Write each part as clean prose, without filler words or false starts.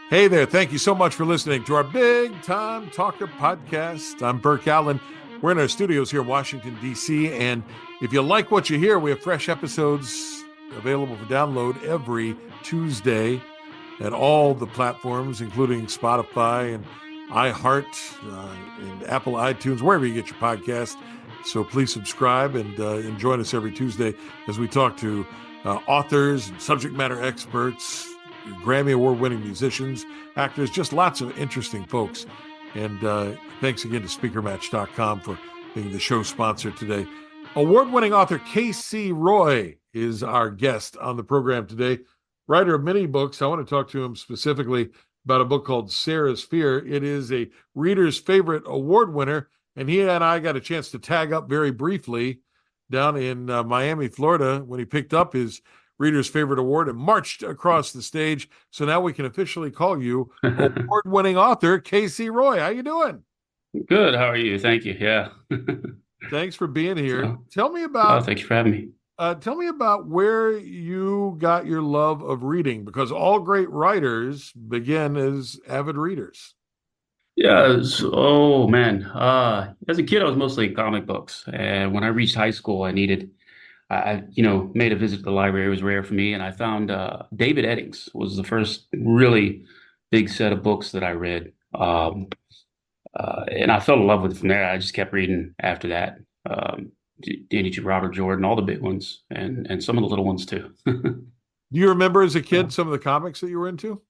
Hey there. Thank you so much for listening to our Big Time Talker podcast. I'm Burke Allen. We're in our studios here in Washington, D.C. And if you like what you hear, we have fresh episodes available for download every Tuesday at all the platforms, including Spotify and iHeart and Apple iTunes, wherever you get your podcast. So please subscribe and join us every Tuesday as we talk to authors and subject matter experts, Grammy Award-winning musicians, actors, just lots of interesting folks. And thanks again to Speakermatch.com for being the show sponsor today. Award-winning author K.C. Roy is our guest on the program today. Writer of many books. I want to talk to him specifically about a book called Sara's Fear. It is a reader's favorite award winner, and he and I got a chance to tag up very briefly down in Miami, Florida, when he picked up his Reader's Favorite Award and marched across the stage. So now we can officially call you award-winning author K.C. Roy. How you doing? Good. How are you? Thank you. Yeah. Thanks for being here. So, oh, thank you for having me. Tell me about where you got your love of reading, because all great writers begin as avid readers. Yeah. Oh man. As a kid, I was mostly comic books, and when I reached high school, I made a visit to the library. It was rare for me, and I found David Eddings was the first really big set of books that I read. And I fell in love with it from there. I just kept reading after that. Danny G. Robert Jordan, all the big ones, and some of the little ones too. Do you remember as a Yeah. kid some of the comics that you were into?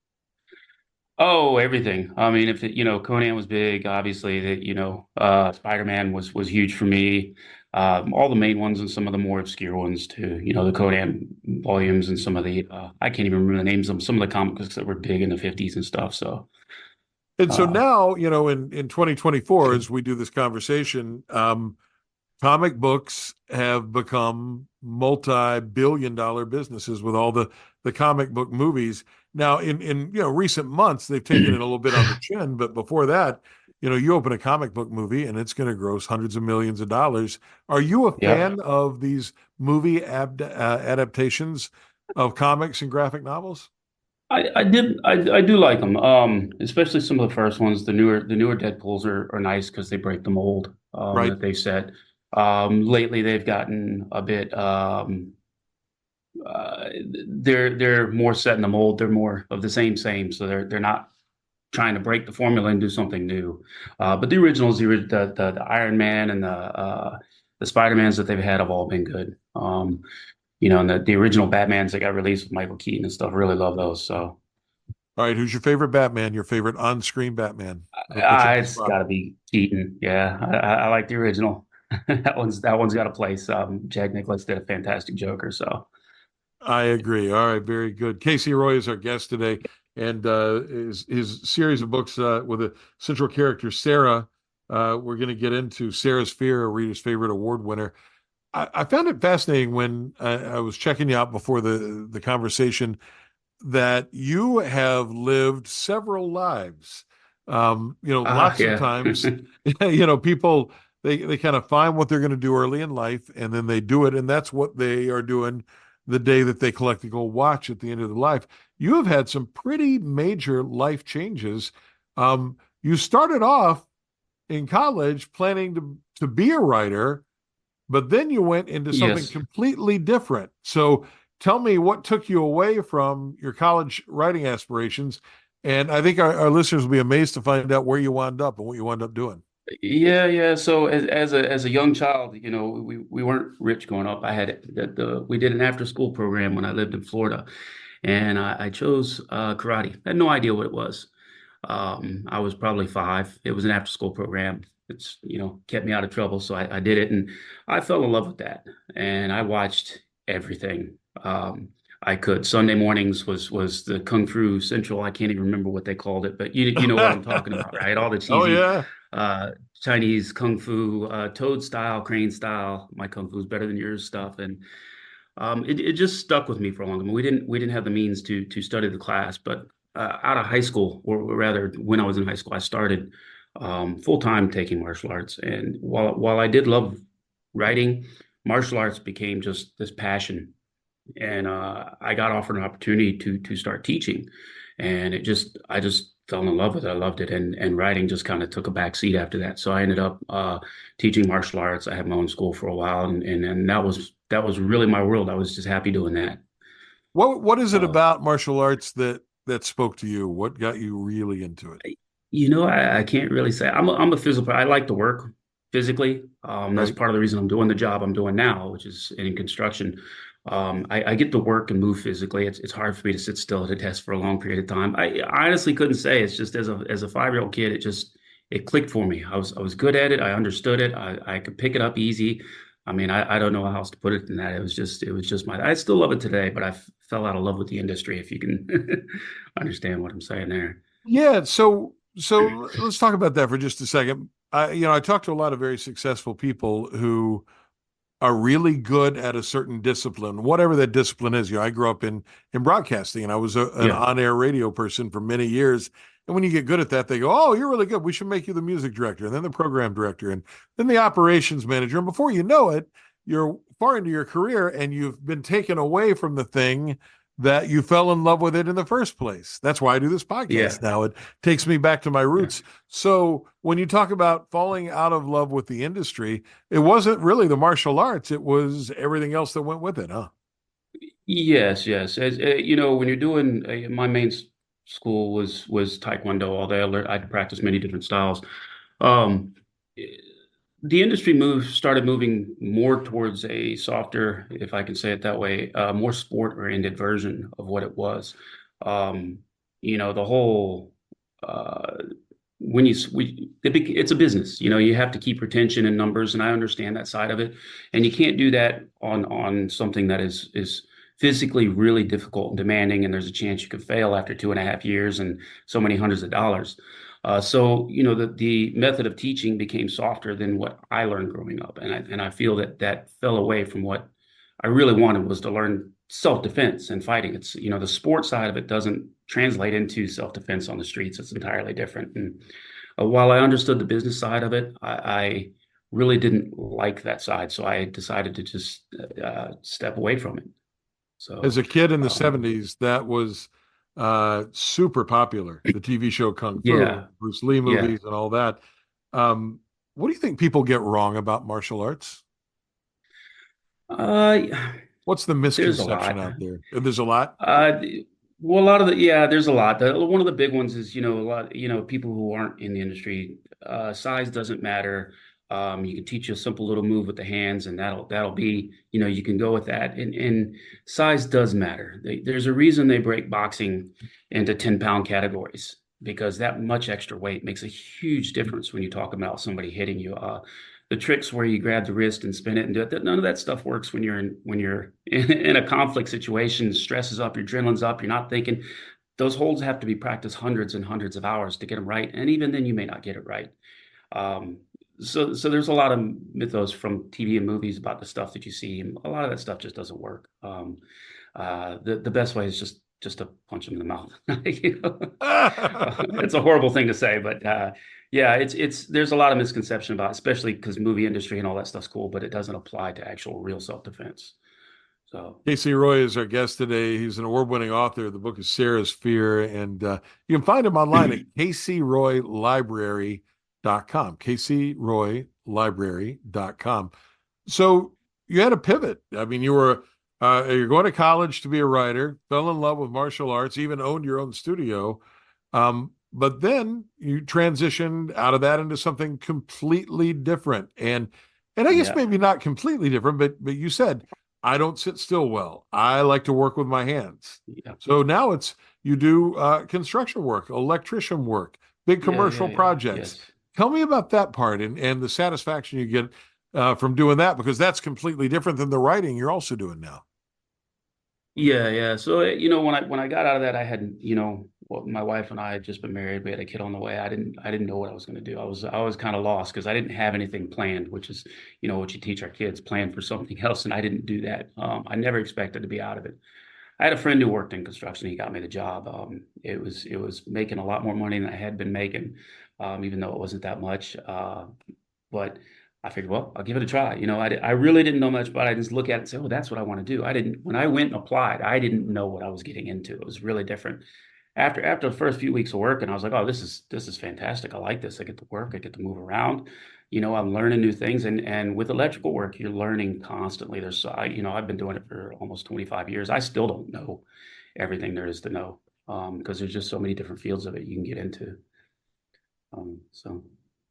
Oh, everything. I mean, if Conan was big, obviously Spider-Man was huge for me. All the main ones and some of the more obscure ones too. The Conan volumes and some of the I can't even remember the names of some of the comic books that were big in the 50s and stuff. So, And so uh, now, in 2024, as we do this conversation, comic books have become multi-billion dollar businesses with all the comic book movies. Now, in recent months, they've taken it a little bit on the chin, but before that, you open a comic book movie and it's going to gross hundreds of millions of dollars. Are you a yeah. fan of these movie adaptations of comics and graphic novels? I do like them. Especially some of the first ones. The newer Deadpools are nice because they break the mold Right. that they've set. Lately they've gotten a bit they're more set in the mold. They're more of the same. So they're not trying to break the formula and do something new. But the originals, the Iron Man and the Spider-Mans that they've had have all been good. And the original Batmans that got released with Michael Keaton and stuff, really love those. So All right. Who's your favorite Batman? Your favorite on-screen Batman? I'll put you on the it's spot. got to be Keaton. Yeah, I like the original. That one's got a place. Jack Nicklaus did a fantastic Joker. So I agree. All right, very good. Casey Roy is our guest today, and his series of books with a central character, Sara. We're going to get into Sara's Fear, a reader's favorite award winner. I found it fascinating when I was checking you out before the conversation that you have lived several lives. Lots of yeah. times, people they kind of find what they're going to do early in life, and then they do it, and that's what they are doing the day that they collect the gold watch at the end of their life. You have had some pretty major life changes. You started off in college planning to be a writer, but then you went into something Yes. completely different. So tell me what took you away from your college writing aspirations. And I think our listeners will be amazed to find out where you wound up and what you wound up doing. Yeah. So as a young child, we weren't rich growing up. I had we did an after school program when I lived in Florida, and I chose karate. I had no idea what it was. I was probably 5. It was an after school program. It's kept me out of trouble, so I did it, and I fell in love with that. And I watched everything. I could. Sunday mornings was the Kung Fu Central. I can't even remember what they called it, but you know what I'm talking about, right? All the Oh, cheesy yeah. uh, Chinese Kung Fu, Toad style, Crane style. My Kung Fu is better than yours stuff, and it just stuck with me for a long time. We didn't have the means to study the class, but out of high school, or rather, when I was in high school, I started full time taking martial arts. And while I did love writing, martial arts became just this passion and I got offered an opportunity to start teaching, and I just fell in love with it. I loved it, and writing just kind of took a back seat after that. So I ended up teaching martial arts. I had my own school for a while, and that was really my world. I was just happy doing that. What is it So. about martial arts that spoke to you? What got you really into it? You know, I can't really say. I'm a physical. I like to work physically. That's Right? part of the reason I'm doing the job I'm doing now, which is in construction. I get to work and move physically. It's hard for me to sit still at a desk for a long period of time. I honestly couldn't say. It's just as a 5-year-old kid, it clicked for me. I was good at it. I understood it. I could pick it up easy. I mean, I don't know how else to put it than that. It was just my. I still love it today, but fell out of love with the industry. If you can understand what I'm saying there. Yeah. So let's talk about that for just a second. I talk to a lot of very successful people who are really good at a certain discipline, whatever that discipline is. I grew up in broadcasting, and I was an Yeah. on-air radio person for many years. And when you get good at that, they go, "Oh, you're really good. We should make you the music director, and then the program director, and then the operations manager." And before you know it, you're far into your career, and you've been taken away from the thing that you fell in love with it in the first place. That's why I do this Yeah. podcast now. It takes me back to my Yeah. roots. So when you talk about falling out of love with the industry, it wasn't really the martial arts, it was everything else that went with it, huh? Yes, yes. You know, when you're doing my main school was Taekwondo all day. I practiced many different styles. Um, eh, the industry started moving more towards a softer, if I can say it that way, more sport-oriented version of what it was. Um, you know, the whole uh, when you it's a business. You know, you have to keep retention and numbers, and I understand that side of it, and you can't do that on something that is physically really difficult and demanding, and there's a chance you could fail after 2.5 years and so many hundreds of dollars. So, you know, the method of teaching became softer than what I learned growing up, and I feel that that fell away from what I really wanted was to learn self-defense and fighting. It's, you know, the sports side of it doesn't translate into self-defense on the streets. It's entirely different. And while I understood the business side of it, I really didn't like that side. So I decided to just step away from it. As So, a kid in the um, 70s, that was super popular. The TV show Kung Fu, yeah, Bruce Lee yeah. movies, and all that. Um, what do you think people get wrong about martial arts? Uh, What's the there's a misconception lot. out there? There's a lot. Uh, well, a lot of yeah, there's a lot. One of the big ones is, you know, a lot, you know, people who aren't in the industry, size doesn't matter. You can teach you a simple little move with the hands, and that'll be, you know, you can go with that. And size does matter. There's a reason they break boxing into 10-pound categories because that much extra weight makes a huge difference when you talk about somebody hitting you. The tricks where you grab the wrist and spin it and do it, none of that stuff works when you're in a conflict situation. Stress is up, your adrenaline's up, you're not thinking. Those holds have to be practiced hundreds and hundreds of hours to get them right, and even then you may not get it right. um, so there's a lot of mythos from TV and movies about the stuff that you see, and a lot of that stuff just doesn't work. The best way is just to punch them in the mouth. You know? It's a horrible thing to say, but yeah, it's there's a lot of misconception about it, especially because movie industry and all that stuff's cool, but it doesn't apply to actual real self-defense. So Casey Roy is our guest today. He's an award-winning author. The book is Sarah's Fear, and you can find him online at caseyroylibrary.com. caseyroylibrary.com. So you had a pivot. I mean, you're going to college to be a writer, fell in love with martial arts, even owned your own studio. But then you transitioned out of that into something completely different. And I guess yeah, maybe not completely different, but you said, I don't sit still well. I like to work with my hands. yeah, So now it's you do construction work, electrician work, big commercial yeah, projects. yes. Tell me about that part and the satisfaction you get from doing that, because that's completely different than the writing you're also doing now. Yeah, yeah. So, you know, when I got out of that, I had, you know, well, my wife and I had just been married. We had a kid on the way. I didn't know what I was going to do. I was kind of lost because I didn't have anything planned, which is, you know, what you teach our kids, plan for something else, and I didn't do that. I never expected to be out of it. I had a friend who worked in construction. He got me the job. It was making a lot more money than I had been making, even though it wasn't that much. But I figured, well, I'll give it a try. I really didn't know much about it. I just look at it and say, oh, that's what I want to do. When I went and applied, I didn't know what I was getting into. It was really different. After the first few weeks of work, and I was like, oh, this is fantastic. I like this. I get to work. I get to move around. I'm learning new things. And with electrical work, you're learning constantly. I've been doing it for almost 25 years. I still don't know everything there is to know, because there's just so many different fields of it you can get into. So.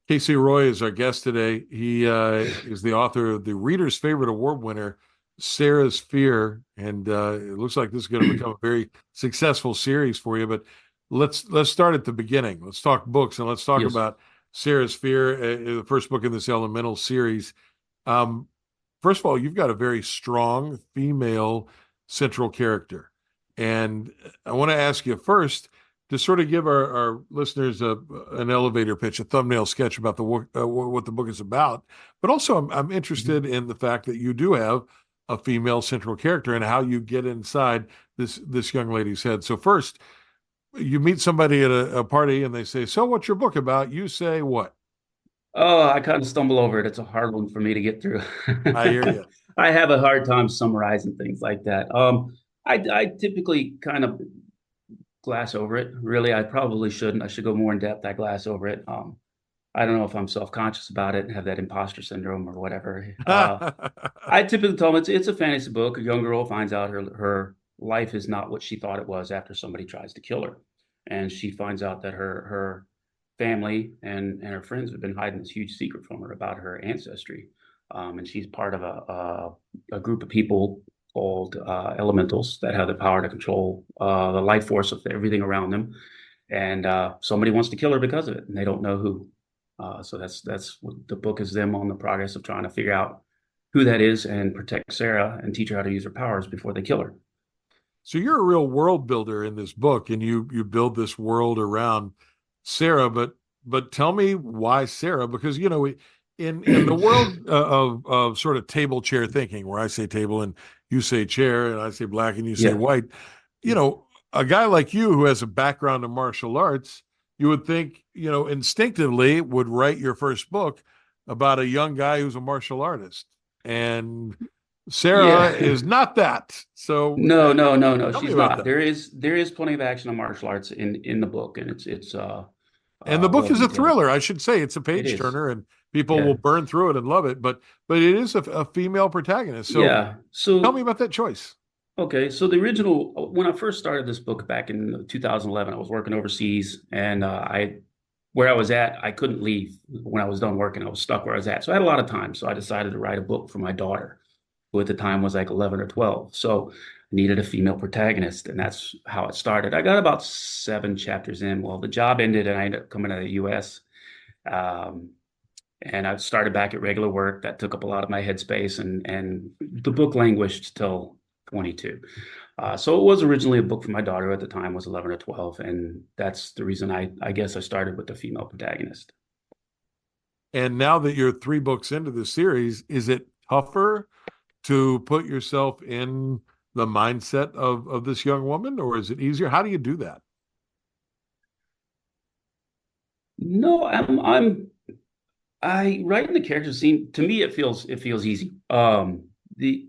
Casey Roy is our guest today. He is the author of the reader's favorite award winner, Sarah's Fear, and it looks like this is going to become a very successful series for you. But let's start at the beginning. Let's talk books, and let's talk Yes. about Sarah's Fear, the first book in this Elemental series. Um, First of all, you've got a very strong female central character, and I want to ask you first to sort of give our listeners an elevator pitch, a thumbnail sketch about what the book is about. But also, I'm interested in the fact that you do have a female central character and how you get inside this young lady's head. So first, you meet somebody at a party and they say, "So, what's your book about?" You say, "What?" Oh, I kind of stumble over it. It's a hard one for me to get through. I hear you. I have a hard time summarizing things like that. I typically kind of glass over it. Really, I probably shouldn't. I should go more in depth. I glass over it. I don't know if I'm self-conscious about it and have that imposter syndrome or whatever. I typically tell them it's a fantasy book. A young girl finds out her life is not what she thought it was after somebody tries to kill her, and she finds out that her family and her friends have been hiding this huge secret from her about her ancestry, and she's part of a group of people called elementals that have the power to control the life force of everything around them, and somebody wants to kill her because of it, and they don't know who. So that's what the book is, them on the progress of trying to figure out who that is and protect Sara and teach her how to use her powers before they kill her. So you're a real world builder in this book, and you build this world around Sara. But tell me why Sara? Because in the world of sort of table chair thinking, where I say table and you say chair, and I say black and you say Yeah. white, a guy like you who has a background in martial arts, you would think instinctively would write your first book about a young guy who's a martial artist, and Sara Yeah. is not that. So No, no, no, no, tell me she's about not. that. There is plenty of action on martial arts in the book, and it's And the book well is a detailed. thriller, I should say. It's a It page is. turner, and people will Yeah. burn through it and love it. But it is a female protagonist. So Yeah. tell me So about that choice. okay, so the original, when I first started this book back in 2011, I was working overseas, and where I was at, I couldn't leave when I was done working. I was stuck where I was at, so I had a lot of time. So I decided to write a book for my daughter, who at the time was like 11 or 12. So I needed a female protagonist, and that's how it started. I got about 7 chapters in. Well, the job ended, and I ended up coming to the U.S. Um, and I started back at regular work. That took up a lot of my headspace, and the book languished till 22. So it was originally a book for my daughter, who at the time was 11 or 12, and that's the reason I guess I started with the female protagonist. And now that you're 3 books into the series, is it tougher to put yourself in the mindset of this young woman, or is it easier? How do you do that? No, I writing the character scene, to me it feels easy. The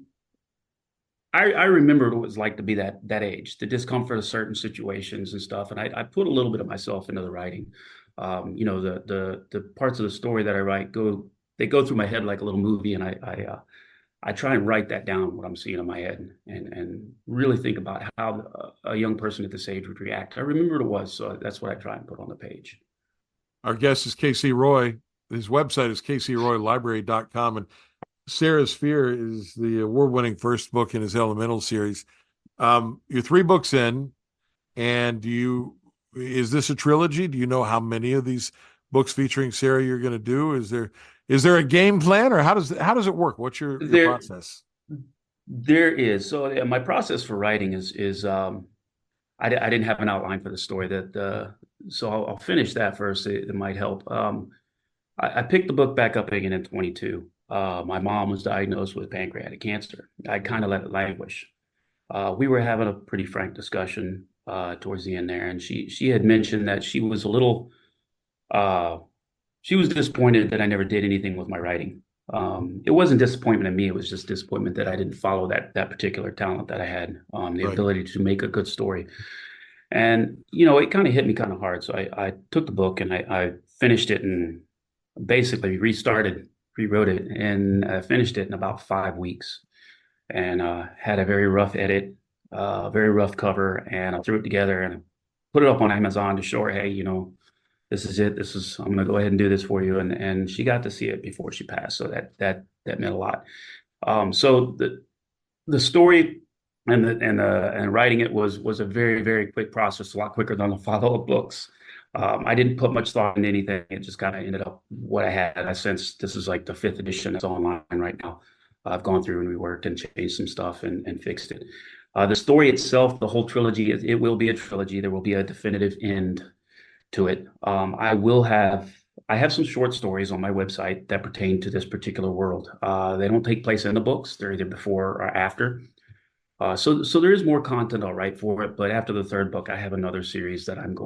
I remember what it was like to be that age, the discomfort of certain situations and stuff, and I put a little bit of myself into the writing. The parts of the story that I write go through my head like a little movie, and I try and write that down, what I'm seeing in my head, and really think about how a young person at this age would react. I remember what it was, so that's what I try and put on the page. Our guest is Casey Roy. His website is caseyroylibrary.com. And Sarah's Fear is the award winning first book in his Elemental series. You're 3 books in, and is this a trilogy? Do you know how many of these books featuring Sarah you're going to do? Is there a game plan, or how does it work? What's your There, process? there is. So my process for writing is I didn't have an outline for the story so I'll finish that first. It might help. I picked the book back up again in 22. My mom was diagnosed with pancreatic cancer. I kind of let it languish. We were having a pretty frank discussion towards the end there, and she had mentioned that uh, she was disappointed that I never did anything with my writing. It wasn't disappointment in me. It was just disappointment that I didn't follow that particular talent that I had, the Right. ability to make a good story. And, it kind of hit me kind of hard. So I took the book and I finished it and basically rewrote it, and finished it in about 5 weeks. And had a very rough edit, very rough cover, and I threw it together and put it up on Amazon to show her, hey, this is it. I'm going to go ahead and do this for you. And she got to see it before she passed. So that meant a lot. So the story and writing it was a very, very quick process, a lot quicker than the follow-up books. I didn't put much thought into anything. It just kind of ended up what I had. I sense this is like the fifth edition that's online right now. I've gone through and reworked and changed some stuff and fixed it. The story itself, the whole trilogy, it will be a trilogy. There will be a definitive end to it. I have some short stories on my website that pertain to this particular world. They don't take place in the books. They're either before or after. So there is more content I'll write for it, but after the third book, I have another series that I'm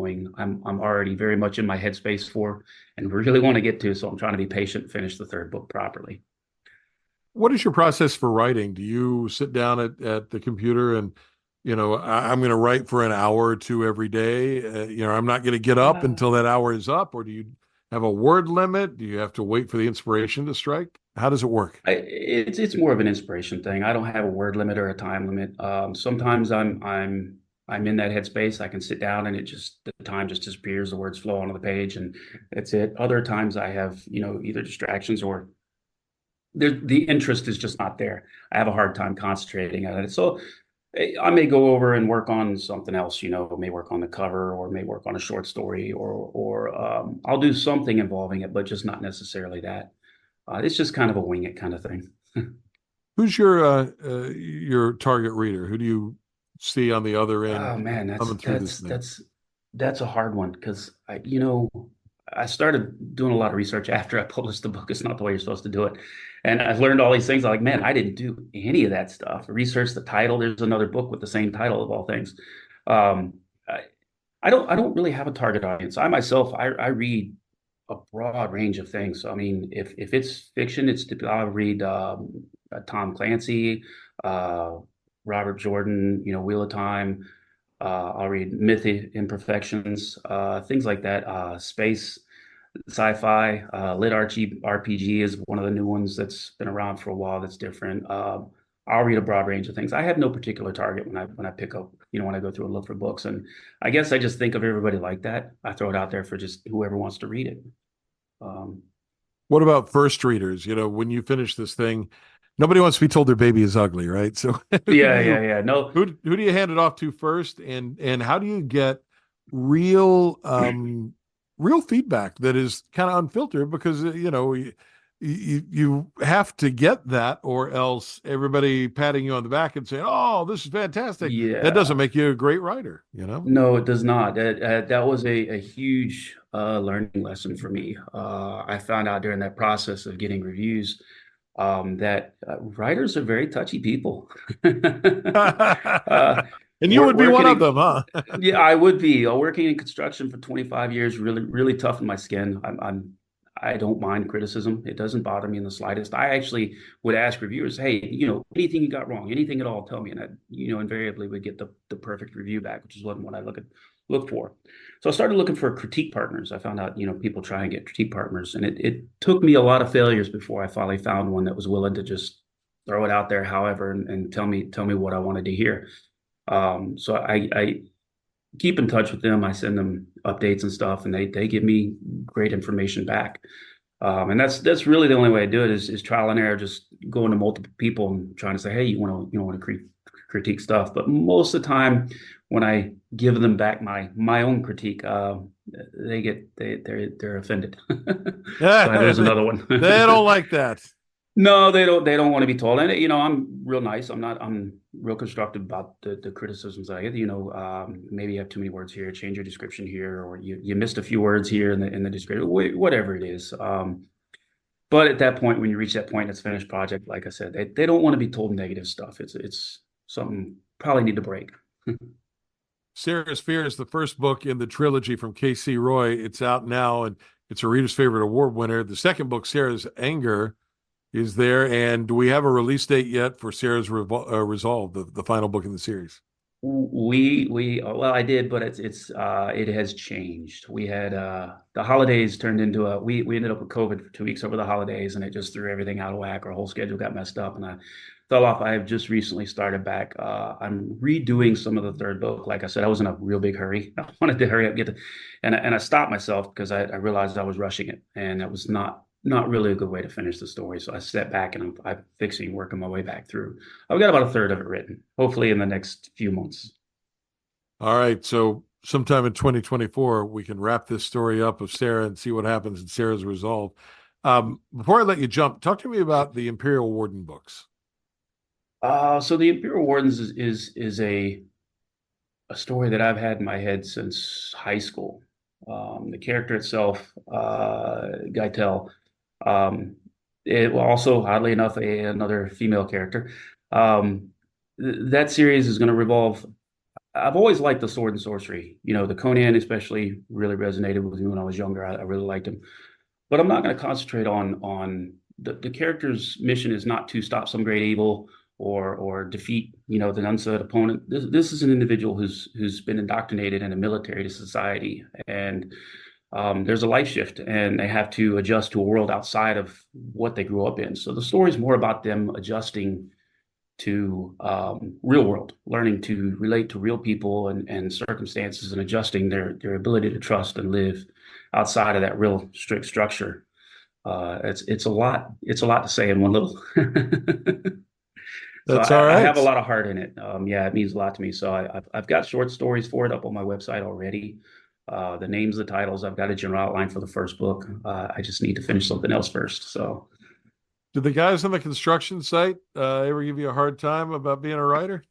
already very much in my headspace for and really want to get to. So I'm trying to be patient and finish the third book properly. What is your process for writing? Do you sit down at the computer and, I'm going to write for an hour or two every day? I'm not going to get up Uh, until that hour is up, or do you have a word limit? Do you have to wait for the inspiration to strike? How does it work? it's more of an inspiration thing. I don't have a word limit or a time limit. Sometimes I'm in that headspace. I can sit down and the time just disappears. The words flow onto the page and that's it. Other times I have, either distractions or the interest is just not there. I have a hard time concentrating on it. So I may go over and work on something else, may work on the cover or may work on a short story or I'll do something involving it, but just not necessarily that. It's just kind of a wing it kind of thing. Who's your target reader? Who do you see on the other end Oh man, coming through this thing? that's a hard one because I started doing a lot of research after I published the book. It's not the way you're supposed to do it, and I learned all these things. I'm like, man, I didn't do any of that stuff. Research the title. There's another book with the same title of all things. Um, I, I don't really have a target audience. I myself, I read a broad range of things. So, I mean, if it's fiction, I'll read Tom Clancy, uh, Robert Jordan, Wheel of Time. I'll read Myth Imperfections, things like that. Space, sci-fi, lit RPG is one of the new ones that's been around for a while. That's different. I'll read a broad range of things. I have no particular target when I pick up, when I go through and look for books. And I guess I just think of everybody like that. I throw it out there for just whoever wants to read it. Um, What about first readers? When you finish this thing, nobody wants to be told their baby is ugly, right? So who do yeah, you yeah, yeah. No, who do you hand it off to first, and how do you get real real feedback that is kind of unfiltered? Because you have to get that, or else everybody patting you on the back and saying, "Oh, this is fantastic." That doesn't yeah. make you a great writer. No, it does not. That was a huge learning lesson for me. I found out during that process of getting reviews that writers are very touchy people. uh, And you would be working one of in, them, huh? yeah, I would be working in construction for 25 years, really, really tough on my skin. I don't mind criticism. It doesn't bother me in the slightest. I actually would ask reviewers, hey, anything you got wrong, anything at all, tell me. And I, invariably would get the perfect review back, which is what I look for. So I started looking for critique partners. I found out, people try and get critique partners. And it took me a lot of failures before I finally found one that was willing to just throw it out there, however, and tell me what I wanted to hear. So I keep in touch with them. I send them updates and stuff, and they give me great information back. And that's really the only way I do it is trial and error, just going to multiple people and trying to say, hey, you want to critique stuff. But most of the time, when I give them back my own critique, they're offended. So there's they another one. don't like that. No, they don't. They don't want to be told. And I'm real nice. I'm real constructive about the criticisms I get. Maybe you have too many words here. Change your description here, or you missed a few words here in the description. Whatever it is. But at that point, when you reach that point, it's a finished project. Like I said, they don't want to be told negative stuff. It's something probably need to break. Sarah's Fear is the first book in the trilogy from K.C. Roy. It's out now, and it's a reader's favorite award winner. The second book, Sarah's Anger, is there. And do we have a release date yet for Sarah's Resolve, the final book in the series? Well, I did, but it has changed. We had the holidays turned into we ended up with COVID for 2 weeks over the holidays, and it just threw everything out of whack. Our whole schedule got messed up, and I fell off. I have just recently started back. I'm redoing some of the third book. Like I said, I was in a real big hurry. I wanted to hurry up, and I stopped myself because I realized I was rushing it, and that was not really a good way to finish the story. So I stepped back and I'm fixing, working my way back through. I've got about a third of it written, hopefully in the next few months. All right. So sometime in 2024, we can wrap this story up of Sarah and see what happens in Sarah's Resolve. Before I let you jump, talk to me about the Imperial Warden books. So the Imperial Wardens is a story that I've had in my head since high school. The character itself, Gaitel, it also, oddly enough, another female character. That series is going to revolve. I've always liked the sword and sorcery. The Conan especially really resonated with me when I was younger. I really liked him. But I'm not going to concentrate on the character's mission is not to stop some great evil or defeat, the unseen opponent. This is an individual who's been indoctrinated in a military society, and there's a life shift, and they have to adjust to a world outside of what they grew up in. So the story is more about them adjusting to real world, learning to relate to real people and circumstances, and adjusting their ability to trust and live outside of that real strict structure. It's a lot. It's a lot to say in one little. So That's all I have right. a lot of heart in it. Yeah, it means a lot to me. So I've got short stories for it up on my website already. The names, the titles, I've got a general outline for the first book. I just need to finish something else first. So Do the guys on the construction site ever give you a hard time about being a writer?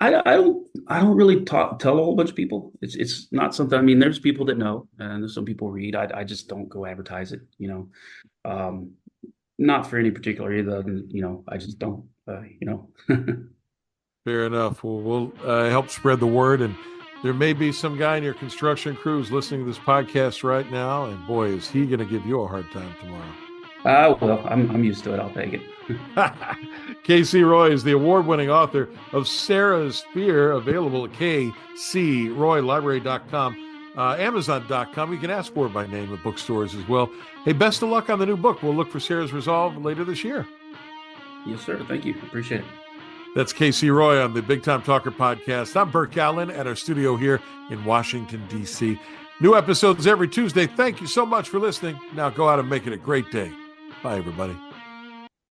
I don't really tell a whole bunch of people. It's not something. I mean, there's people that know, and there's some people read. I just don't go advertise it. Not for any particular reason. I just don't. Fair enough. Well, we'll help spread the word. And there may be some guy in your construction crew who's listening to this podcast right now. And boy, is he going to give you a hard time tomorrow. Well, I'm used to it. I'll take it. K.C. Roy is the award-winning author of Sarah's Fear, available at kcroylibrary.com, amazon.com. You can ask for it by name at bookstores as well. Hey, best of luck on the new book. We'll look for Sarah's Resolve later this year. Yes, sir. Thank you. Appreciate it. That's K.C. Roy on the Big Time Talker podcast. I'm Burke Allen at our studio here in Washington, D.C. New episodes every Tuesday. Thank you so much for listening. Now go out and make it a great day. Bye, everybody.